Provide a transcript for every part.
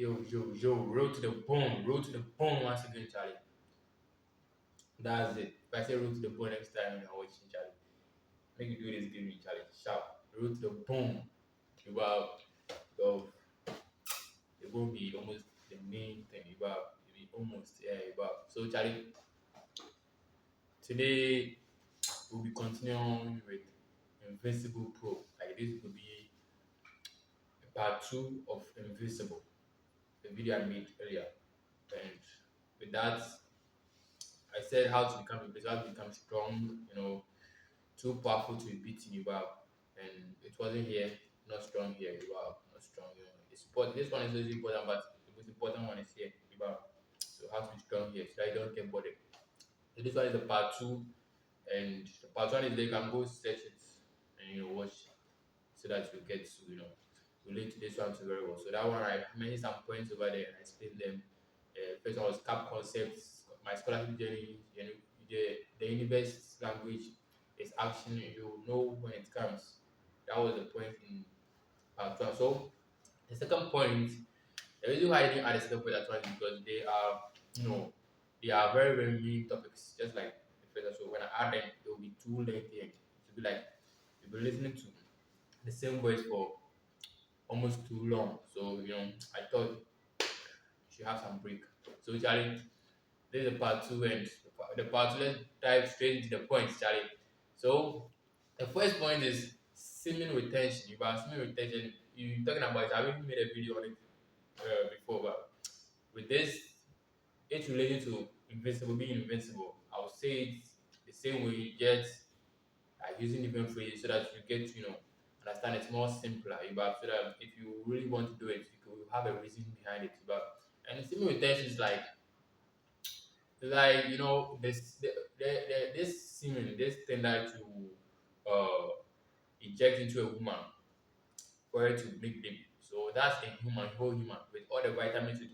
Roll to the bone, roll to the bone once again, Charlie. That's it. If I say roll to the bone next time you're watching, Charlie, make you do this game, Charlie. Sharp, roll to the bone. About of it will be almost the main thing about it will be almost about. So, Charlie, today we'll be continuing with Invincible Pro. Like this will be part two of Invincible, the video I made earlier. And with that, I said how to become invincible, how to become strong, too powerful to be beaten you up. And it wasn't here, not strong here, you are not strong. It's important. This one is also important, but the most important one is here, you are. So how to be strong here so that you don't get bothered. So this one is the part two, and the part one is they can go search it and watch so that you get to relate to this one too very well. So that one I mentioned some points over there and I explained them. First one was cap concepts, my scholarship journey, the universe language is action, you know when it comes. That was the point in part one. So the second point, the reason why I didn't add the second point at once is because you know, they are very, very main topics, just like the first. So when I add them, it will be too lengthy and it will be like you'll be listening to the same voice for almost too long. So I thought you should have some break. So Charlie, this is the part two, and the part two, let's dive straight into the points, Charlie. So the first point is semen retention. About semen retention, you talking about it. I already made a video on it before, but with this, it's related to invincible, being invincible. I would say it the same way, yet using different phrases so that you get to understand it's more simpler. But so that if you really want to do it, you will have a reason behind it. But and semen retention is like this semen, this thing that you inject into a woman for her to make baby. So that's a human, whole human, with all the vitamins, with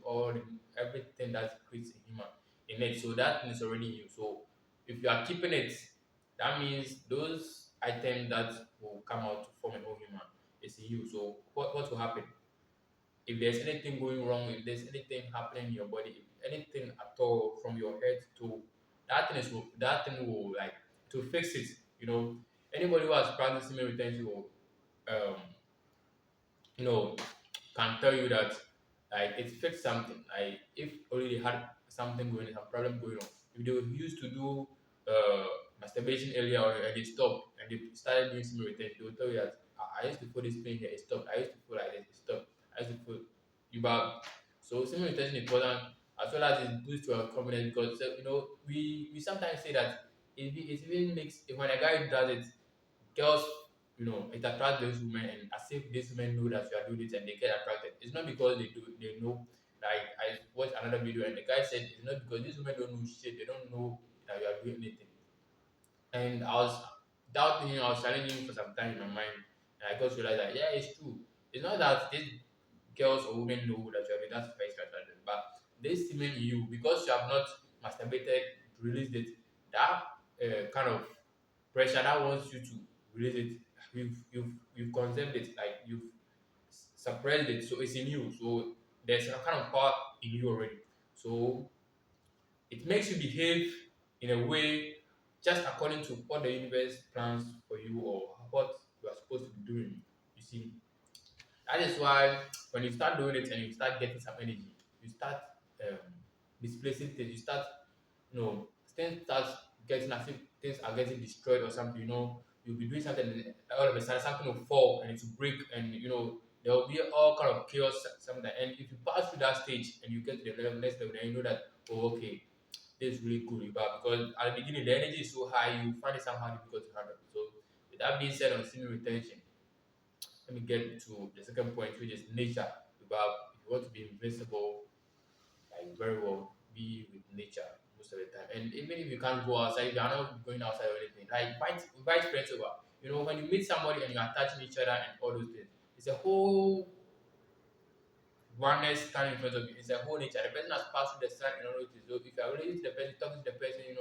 everything that creates a human in it. So that thing is already in you. So if you are keeping it, that means those items that will come out to form a whole human is in you. So what will happen? If there's anything going wrong, if there's anything happening in your body, if anything at all from your head to that thing will like to fix it. Anybody who has practiced semen retention will um you know can tell you that like it fixed something. Like if already had something going, some problem going on, if they were used to do masturbation earlier on and they stopped and they started doing semen retention, they will tell you that I used to feel this pain here, it stopped. I used to feel like this, it stopped. I used to feel you back. So semen retention is important as well as it boosts your confidence because we sometimes say that it even makes when a guy does it, girls, it attracts those women, and as if these women know that you are doing it and they get attracted. It's not because they know. Like I watched another video and the guy said it's not because these women don't know shit, they don't know that you are doing anything. And I was doubting him, I was challenging him for some time in my mind, and I got to realize that yeah, it's true. It's not that these girls or women know that you are doing that's why it's attracted, but they semen in you because you have not masturbated, released it. That kind of pressure that wants you to release it, you've conserved it, like you've suppressed it, so it's in you. So there's a kind of power in you already. So it makes you behave in a way just according to what the universe plans for you or what you are supposed to be doing. You see, that is why when you start doing it and you start getting some energy, you start um, displacing things. You start, things start getting as if things are getting destroyed or something. You'll be doing something, and all of a sudden something will fall and it will break, and there will be all kind of chaos something. And if you pass through that stage and you get to the next level, then you know that okay, this is really cool. Because at the beginning the energy is so high, you find it somehow difficult to handle. So with that being said, on semen retention, let me get to the second point, which is nature. About if you want to be invincible, like very well, be with nature most of the time. And even if you can't go outside, if you are not going outside or anything, like invite friends over. When you meet somebody and you are touching each other and all those things, it's a whole oneness standing in front of you. It's a whole nature. The person has passed through the sun and all those things. So if you are related to the person, talking to the person,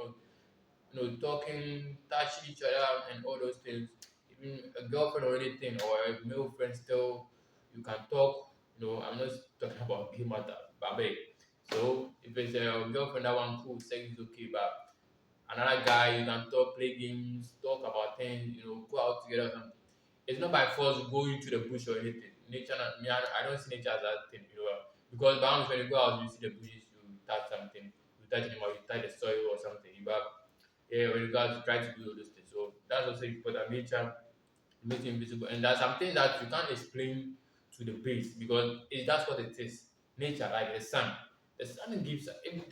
talking, touching each other and all those things, even a girlfriend or anything or a male friend still, you can talk. I'm not talking about gay matter, but babe. So if it's a girlfriend that one cool, sex is okay, but another guy you can talk, play games, talk about things, go out together or something. It's not by force going into the bush or anything. Nature, me, I don't see nature as that thing, because bounds when you go out, you see the bushes, you touch something, you touch them or you touch the soil or something. Yeah, when you go out, you try to do all those things. So that's also important. Nature makes it invisible, and there's something that you can't explain to the base because that's what it is. Nature, like the sun. The sun gives. If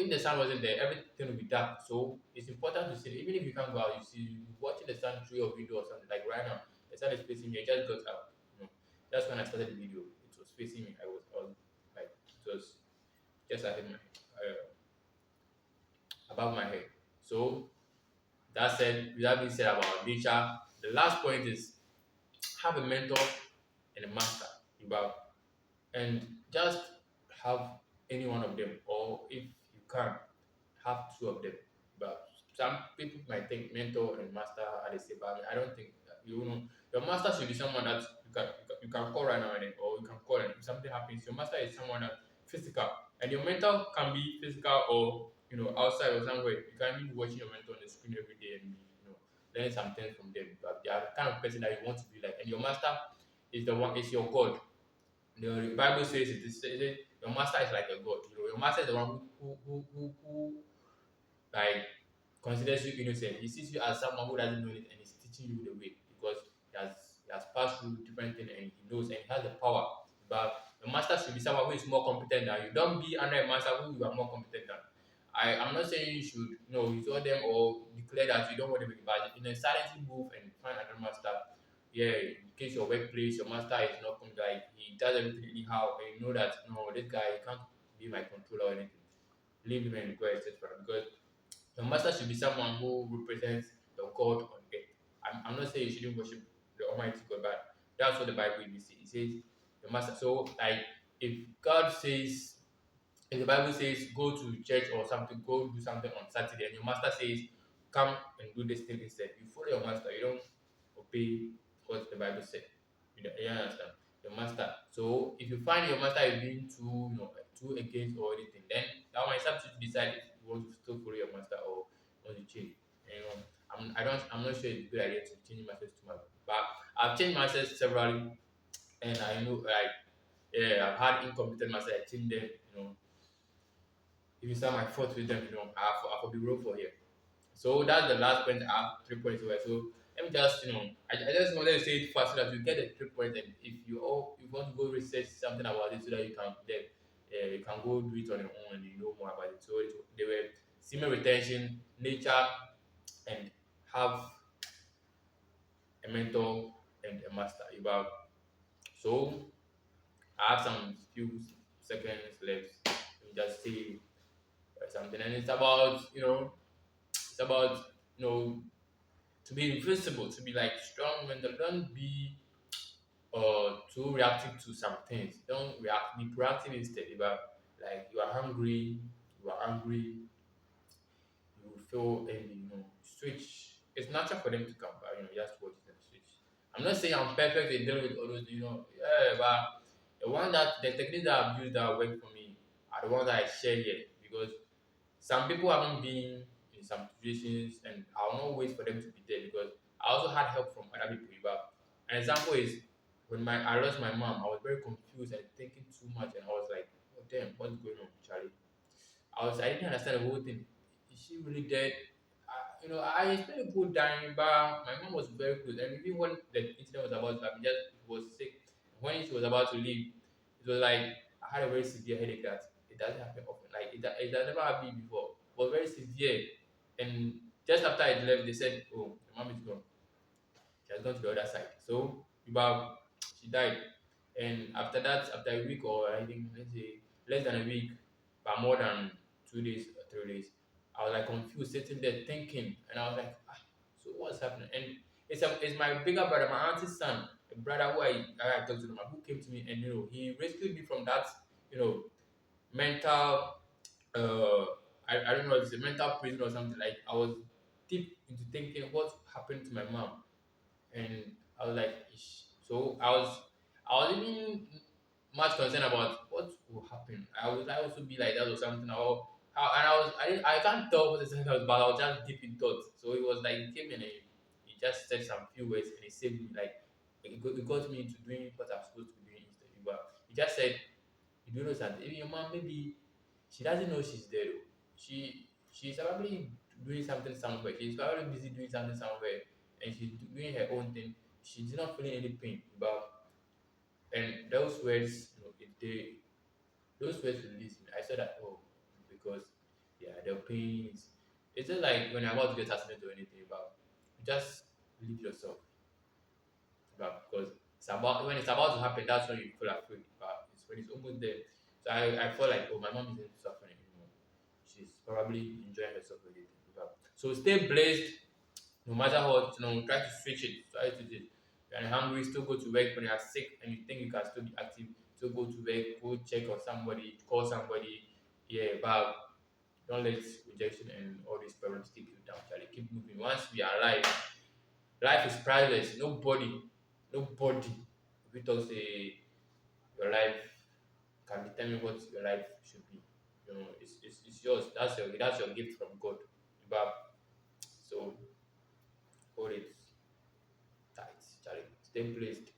the sun wasn't there, everything would be dark. So it's important to see it. Even if you can't go out, you watching the sun through your window or something. Like right now, the sun is facing me. I just got up. That's when I started the video. It was facing me. I was like, it was just above my head. So with that being said about nature, the last point is have a mentor and a master about, and just have any one of them, or if you can have two of them. But some people might think mentor and master are the same, but I don't think that. Your master should be someone that you can call right now and then, or you can call, and if something happens, your master is someone that physical, and your mentor can be physical or outside or somewhere. You can be watching your mentor on the screen every day and learn something from them. But they are the kind of person that you want to be like, and your master is your God. The Bible says your master is like a God. Your master is the one who like considers you innocent. He sees you as someone who doesn't know it and he's teaching you the way because he has passed through different things and he knows and he has the power. But the master should be someone who is more competent than you. Don't be under a master who you are more competent than. I'm not saying you should withdraw them or declare that you don't want them, but in a silently move and find another master. Yeah, in case your workplace, your master is not like he does everything anyhow, and you know that no, this guy can't be my controller or anything. Leave him and go, etc. Because your master should be someone who represents the God on earth. I'm not saying you shouldn't worship the Almighty God, but that's what the Bible even says. It says the master. So, like, if God says, if the Bible says go to church or something, go do something on Saturday, and your master says come and do this thing instead, you follow your master. You don't obey what the Bible said. You understand? Your master. So if you find your master is being too against or anything, then that one is up to you to decide if you want to still follow your master or want to change. And, I'm not sure it's a good idea to change masters too much. But I've changed masters severally, and I know like yeah, I've had incompetent masters. I changed them. If you start my fourth with them, I will be real for here. So that's the last point. I have 3 points over. So let me just, I just wanted to say it fast so that you get the 3 points. And if you want to go research something about it, so that you can go do it on your own and you know more about it. So they were semen retention, nature, and have a mentor and a master. So I have some few seconds left. Let me just say something, and it's about to be invincible, to be like strong mental. Don't be too reactive to some things. Don't react. Be proactive instead. About like you are angry, you feel envy. Switch. It's natural for them to come, but you just watch them switch. I'm not saying I'm perfect in dealing with all those. Yeah, but the techniques that I've used that work for me are the ones that I share here because some people haven't been in some situations, and I'll not wait for them to be there because I also had help from other people. But an example is when I lost my mom, I was very confused and thinking too much, and I was like, "Oh damn, what's going on, Charlie?" I didn't understand the whole thing. Is she really dead? I expected people dying, but my mom was very close, and even when the incident was about to happen, just was sick. When she was about to leave, it was like I had a very severe headache that it doesn't happen often. Like it has never happened before. It was very severe, and just after I left, they said, "Oh, your mom is gone." She has gone to the other side. So about she died. And after that, after a week or I think let's say less than a week, but more than 2 days or 3 days, I was like confused, sitting there thinking, and I was like, so what's happening? And it's my bigger brother, my auntie's son, a brother who I talked to him, who came to me, and he rescued me from that, you know, mental uh I don't know if it's a mental prison or something. Like I was deep into thinking what happened to my mom, and I was like, "Ish." So I was even much concerned about what will happen. I also be like that or something, or how, and I can't tell what the sentence was, but I was just deep in thought. So it was like he came in and he just said some few words and he saved me. Like it got me into doing what I'm supposed to be doing instead. But he just said, "You do know something? Even your mom, maybe she doesn't know she's there. Though. She's probably doing something somewhere. She's probably busy doing something somewhere, and she's doing her own thing. She's not feeling any pain, but." And those words, those words released me. I said that, oh, because yeah, the pain is. It's just like when you're about to get accident or anything, but just leave yourself, but because it's about when it's about to happen, that's when you feel afraid. But it's when it's almost there. So I felt like, oh, my mom isn't suffering anymore. She's probably enjoying herself a little. So stay blessed no matter what, try to switch it. Try to do it. When you're hungry, still go to work. When you're sick and you think you can still be active, still go to work, go check on somebody, call somebody. Yeah, but don't let rejection and all these problems keep you down, Charlie. Keep moving. Once we are alive, life is priceless. Nobody, if you talk say your life can determine what your life should be. It's yours. That's your gift from God. But so hold it tight, Charlie. Stay blessed.